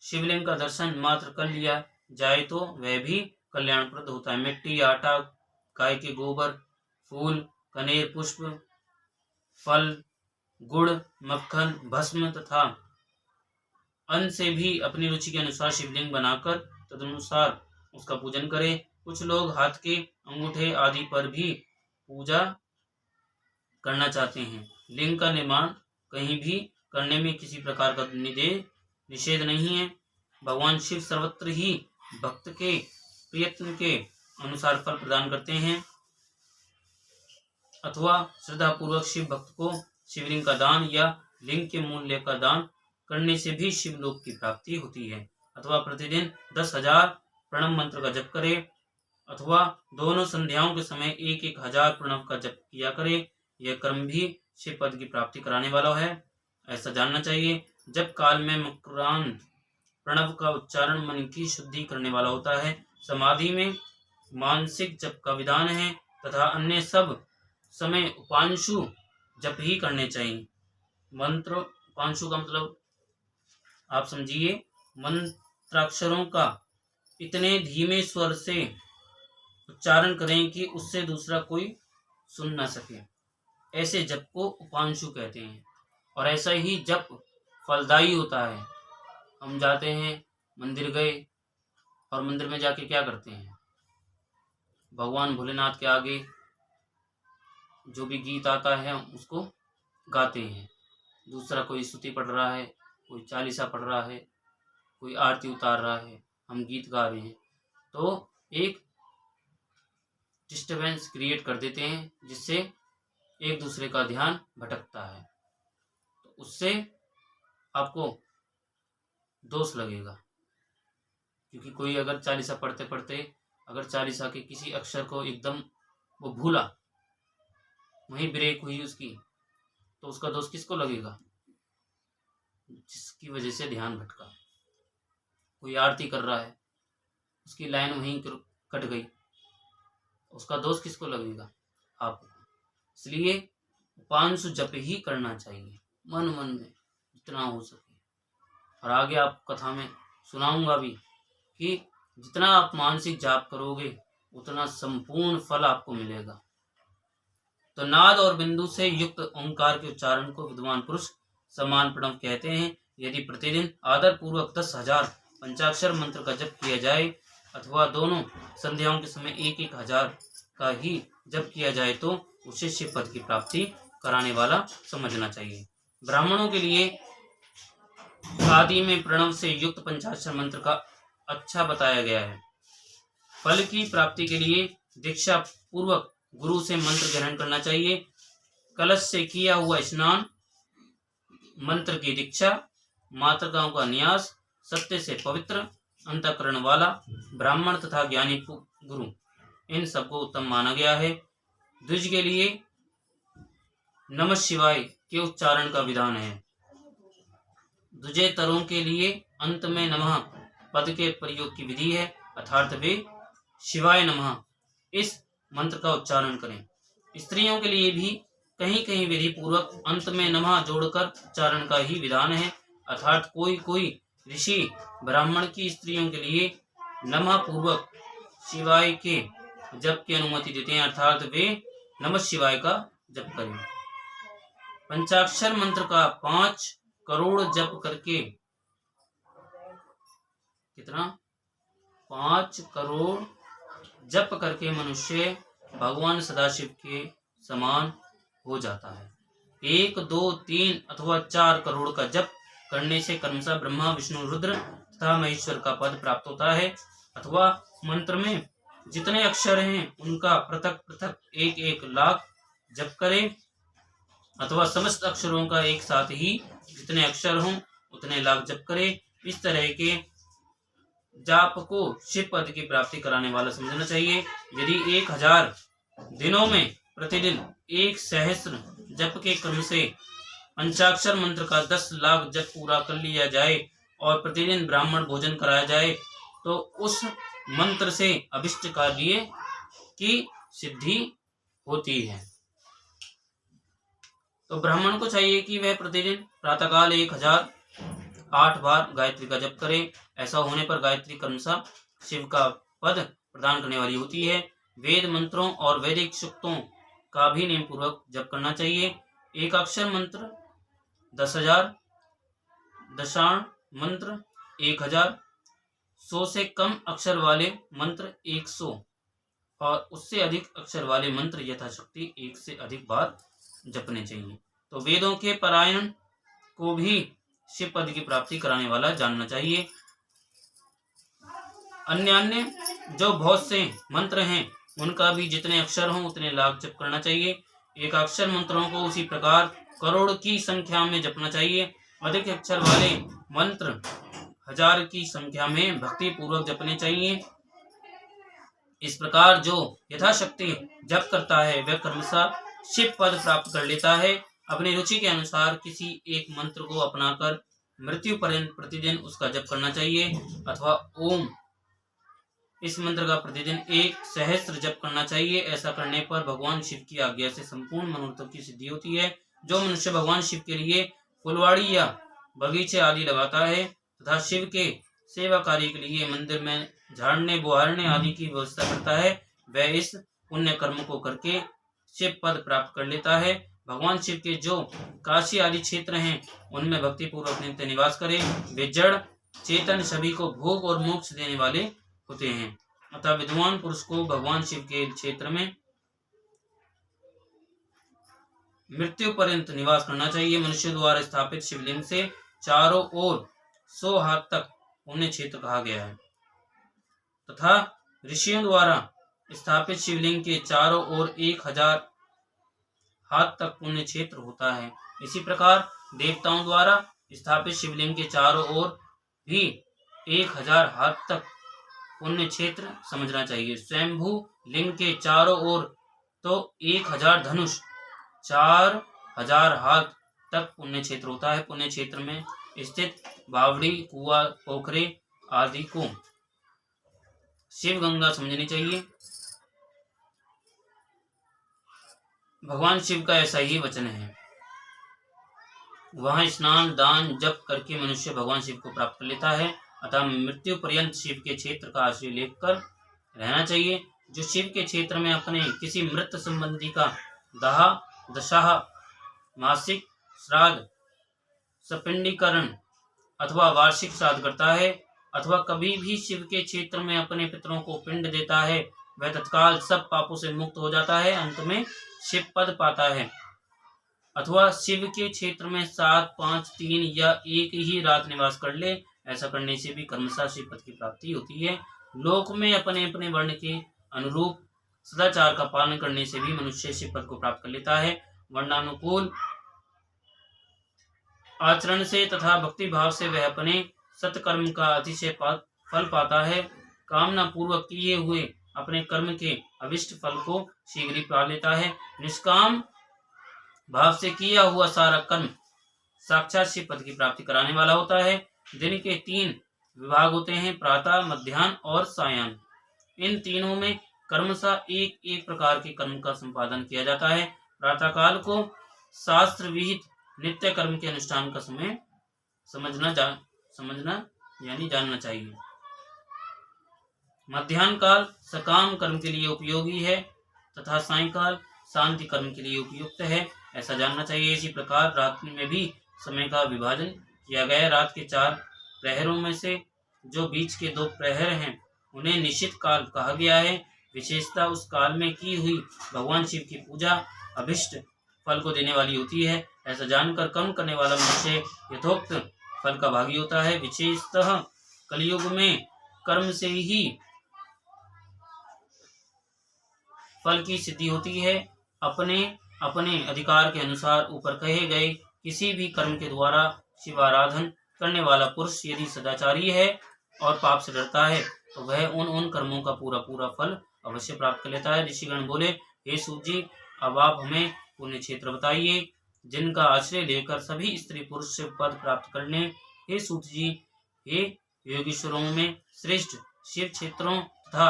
शिवलिंग का दर्शन मात्र कर लिया जाए तो वह भी कल्याणप्रद होता है। मिट्टी, आटा, गाय के गोबर, फूल, कनेर, पुष्प, फल, गुड़, मक्खन, भस्म तथा अन्न से भी अपनी रुचि के अनुसार शिवलिंग बनाकर तदनुसार उसका पूजन करें। कुछ लोग हाथ के अंगूठे आदि पर भी पूजा करना चाहते हैं। लिंग का निर्माण कहीं भी करने में किसी प्रकार का निषेध नहीं है। भगवान शिव सर्वत्र ही भक्त के प्रयत्न के अनुसार फल प्रदान करते हैं। अथवा श्रद्धा पूर्वक शिव भक्त को शिवलिंग का दान या लिंग के मूल्य का दान करने से भी शिवलोक की प्राप्ति होती है। अथवा प्रतिदिन 10,000 प्रणव मंत्र का जप करे अथवा दोनों संध्याओं के समय 1,000 प्रणव का जप किया करे। यह कर्म भी शिव पद की प्राप्ति कराने वाला है, ऐसा जानना चाहिए। जब काल में मकरांत प्रणव का उच्चारण मन की शुद्धि करने वाला होता है। समाधि में मानसिक जप का विधान है तथा अन्य सब समय उपांशु जप ही करने चाहिए। मंत्र उपांशु का मतलब आप समझिए, मंत्राक्षरों का इतने धीमे स्वर से उच्चारण करें कि उससे दूसरा कोई सुन ना सके, ऐसे जप को उपांशु कहते हैं। और ऐसा ही जप फलदायी होता है। हम जाते हैं, मंदिर गए और मंदिर में जाके क्या करते हैं, भगवान भोलेनाथ के आगे जो भी गीत आता है उसको गाते हैं। दूसरा कोई स्तुति पढ़ रहा है, कोई चालीसा पढ़ रहा है, कोई आरती उतार रहा है, हम गीत गा रहे हैं, तो एक डिस्टरबेंस क्रिएट कर देते हैं जिससे एक दूसरे का ध्यान भटकता है। तो उससे आपको दोष लगेगा, क्योंकि कोई अगर चालीसा पढ़ते पढ़ते अगर चालीसा के किसी अक्षर को एकदम वो भूला, वहीं ब्रेक हुई उसकी, तो उसका दोष किसको लगेगा, जिसकी वजह से ध्यान भटका। कोई आरती कर रहा है, उसकी लाइन वहीं कट गई, उसका दोष किसको लगेगा, आपको। इसलिए उपांशु जप ही करना चाहिए मन मन में जितना हो सके। और आगे आप कथा में सुनाऊंगा भी कि जितना आप मानसिक जाप करोगे उतना संपूर्ण फल आपको मिलेगा। तो नाद और बिंदु से युक्त ओंकार के उच्चारण को विद्वान पुरुष समान प्रणव कहते हैं। यदि प्रतिदिन आदर पूर्वक 10,000 पंचाक्षर मंत्र का जप किया जाए अथवा दोनों संध्याओं के समय 1,000 का ही जप किया जाए तो उसे शिव पद की प्राप्ति कराने वाला समझना चाहिए। ब्राह्मणों के लिए आदि में प्रणव से युक्त पंचाक्षर मंत्र का अच्छा बताया गया है। फल की प्राप्ति के लिए दीक्षा पूर्वक गुरु से मंत्र ग्रहण करना चाहिए। कलश से किया हुआ स्नान, मंत्र की दीक्षा, मातृकाओं का न्यास, सत्य से पवित्र अंतःकरण वाला ब्राह्मण तथा ज्ञानी गुरु, इन सबको उत्तम माना गया है। द्विज के लिए नमः शिवाय के उच्चारण का विधान है। द्विजेतरों के लिए अंत में नमः पद के प्रयोग की विधि है, अर्थात वे शिवाय नमः इस मंत्र का उच्चारण करें। स्त्रियों के लिए भी कहीं कहीं विधि पूर्वक अंत में नमः जोड़कर उच्चारण का ही विधान है, अर्थात कोई कोई ऋषि ब्राह्मण की स्त्रियों के लिए नमः पूर्वक शिवाय के जप की अनुमति देते हैं, अर्थात वे नमः शिवाय का जप करें। पंचाक्षर मंत्र का 5 करोड़ जप करके, कितना, 5 करोड़ जप करके मनुष्य भगवान सदाशिव के समान हो जाता है। 1, 2, 3 अथवा 4 करोड़ का जप करने से क्रमशः ब्रह्मा, विष्णु, रुद्र तथा महेश्वर का पद प्राप्त होता है। अथवा मंत्र में जितने अक्षर हैं उनका पृथक पृथक 1-1 लाख जप करें, अथवा समस्त अक्षरों का एक साथ ही जितने अक्षर हों उतने लाख जप करें। इस तरह के जाप को शिव पद की प्राप्ति कराने वाला समझना चाहिए। यदि 1000 दिनों में प्रतिदिन 1 सहस्त्र जप के क्रम से पंचाक्षर मंत्र का 10 लाख जप पूरा कर लिया जाए और प्रतिदिन ब्राह्मण भोजन कराया जाए तो उस मंत्र से अभिष्ट कार्य की सिद्धि होती है। तो ब्राह्मण को चाहिए कि वह प्रतिदिन प्रातःकाल 1008 बार गायत्री का जप करे। ऐसा होने पर गायत्री क्रमशः शिव का पद प्रदान करने वाली होती है। वेद मंत्रों और वैदिक सूक्तों का भी नियम पूर्वक जप करना चाहिए। एक अक्षर मंत्र 10,000, दशाण मंत्र 1000, 100 से कम अक्षर वाले मंत्र 100 और उससे अधिक अक्षर वाले मंत्र यथाशक्ति 1 से अधिक बार जपने चाहिए। तो वेदों के पारायण को भी शिव पद की प्राप्ति कराने वाला जानना चाहिए। अन्य जो बहुत से मंत्र हैं उनका भी जितने अक्षर हों उतने लाख जप करना चाहिए। एक अक्षर मंत्रों को उसी प्रकार करोड़ की संख्या में जपना चाहिए। अधिक अक्षर वाले मंत्र 1000 की संख्या में भक्ति पूर्वक जपने चाहिए। इस प्रकार जो यथाशक्ति जप करता है वह क्रमशः शिव पद प्राप्त कर लेता है। अपनी रुचि के अनुसार किसी एक मंत्र को अपनाकर मृत्यु पर्यंत प्रतिदिन उसका जप करना चाहिए, अथवा ओम इस मंत्र का प्रतिदिन 1 सहस्त्र जप करना चाहिए। ऐसा करने पर भगवान शिव की आज्ञा से संपूर्ण मनोरथों की सिद्धि होती है। जो मनुष्य भगवान शिव के लिए फुलवाड़ी या बगीचे आदि लगाता है तथा शिव के सेवा कार्य के लिए मंदिर में झाड़ने बुहारने आदि की व्यवस्था करता है, वह इस पुण्य कर्म को करके शिव पद प्राप्त कर लेता है। भगवान शिव के जो काशी आदि क्षेत्र हैं उनमें भक्ति पूर्वक नित्य निवास करें। वे जड़ चेतन सभी को भोग और मोक्ष देने वाले होते हैं। अतः विद्वान पुरुष को भगवान शिव के क्षेत्र में मृत्यु पर्यंत निवास करना चाहिए। मनुष्य द्वारा स्थापित शिवलिंग से चारों ओर 100 हाथ तक पुण्य क्षेत्र कहा गया है, तथा ऋषियों द्वारा स्थापित शिवलिंग के चारों ओर 1000 हाथ तक पुण्य क्षेत्र होता है। इसी प्रकार देवताओं द्वारा स्थापित शिवलिंग के चारों ओर भी 1000 हाथ तक पुण्य क्षेत्र समझना चाहिए। स्वयंभू लिंग के चारों ओर तो 1000 धनुष 4000 हाथ तक पुण्य क्षेत्र होता है। पुण्य क्षेत्र में स्थित बावड़ी कुआं पोखरे आदि को शिव गंगा समझनी चाहिए। भगवान शिव का ऐसा ही वचन है, वहां स्नान दान जप करके मनुष्य भगवान शिव को प्राप्त कर लेता है। अतः मृत्यु पर्यंत शिव के क्षेत्र का आश्रय लेकर रहना चाहिए। जो शिव के क्षेत्र में अपने किसी मृत संबंधी का दाह दशाह मासिक श्राद्ध सपिंडीकरण अथवा वार्षिक श्राद्ध करता है, अथवा कभी भी शिव के क्षेत्र में अपने पितरों को पिंड देता है, वह तत्काल सब पापों से मुक्त हो जाता है, अंत में शिव पद पाता है। अथवा शिव के क्षेत्र में 7, 5, 3 या एक ही रात निवास कर ले, ऐसा करने से भी कर्मशः शिव पद की प्राप्ति होती है। लोक में अपने अपने वर्ण के अनुरूप सदाचार का पालन करने से भी मनुष्य शिव पद को प्राप्त कर लेता है। वर्णानुकूल आचरण से तथा भक्ति भाव से वह अपने सत्कर्म का अतिशय फल पाता है। कामना पूर्वक किए हुए अपने कर्म के अभिष्ट फल को शीघ्र ही पा लेता है। निष्काम भाव से किया हुआ सारा कर्म साक्षात शिव पद की प्राप्ति कराने वाला होता है। दिन के 3 विभाग होते हैं, प्रातः, मध्याह्न और सायं। इन तीनों में कर्मशः एक एक प्रकार के कर्म का संपादन किया जाता है। प्रातः काल को शास्त्र विहित नित्य कर्म के अनुष्ठान का समय समझना यानी जानना चाहिए। मध्याह्न काल सकाम कर्म के लिए उपयोगी है तथा सायंकाल शांति कर्म के लिए उपयुक्त है, ऐसा जानना चाहिए। इसी प्रकार रात्रि में भी समय का विभाजन किया गया है। रात के 4 प्रहरों में से जो बीच के 2 प्रहर हैं उन्हें निश्चित काल कहा गया है। विशेषता उस काल में की हुई भगवान शिव की पूजा अभिष्ट फल को देने वाली होती है। ऐसा जानकर कर्म करने वाला मनुष्य यथोक्त फल का भागी होता है। विशेषतः कलयुग में कर्म से ही फल की सिद्धि होती है। अपने अपने अधिकार के अनुसार ऊपर कहे गए किसी भी कर्म के द्वारा शिवाराधन करने वाला पुरुष यदि सदाचारी है और पाप से डरता है तो वह उन कर्मों का पूरा फल अवश्य प्राप्त कर लेता है। ऋषिगण बोले, हे सूत जी, अब आप हमें पुण्य क्षेत्र बताइए जिनका आश्रय लेकर सभी स्त्री पुरुष शिव पद प्राप्त करने। हे सूत जी, हे योगीश्वरों में श्रेष्ठ शिव क्षेत्रों तथा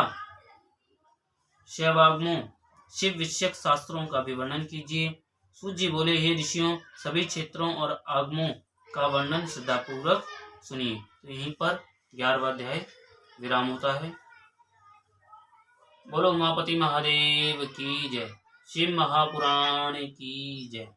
शैवागमों शिव विषयक शास्त्रों का भी वर्णन कीजिए। सूत जी बोले, हे ऋषियों, सभी क्षेत्रों और आगमों का वर्णन श्रद्धापूर्वक सुनिए। तो यहीं पर 11वां अध्याय विराम होता है। बोलो उमापति महादेव की जय। शिव महापुराण की जय।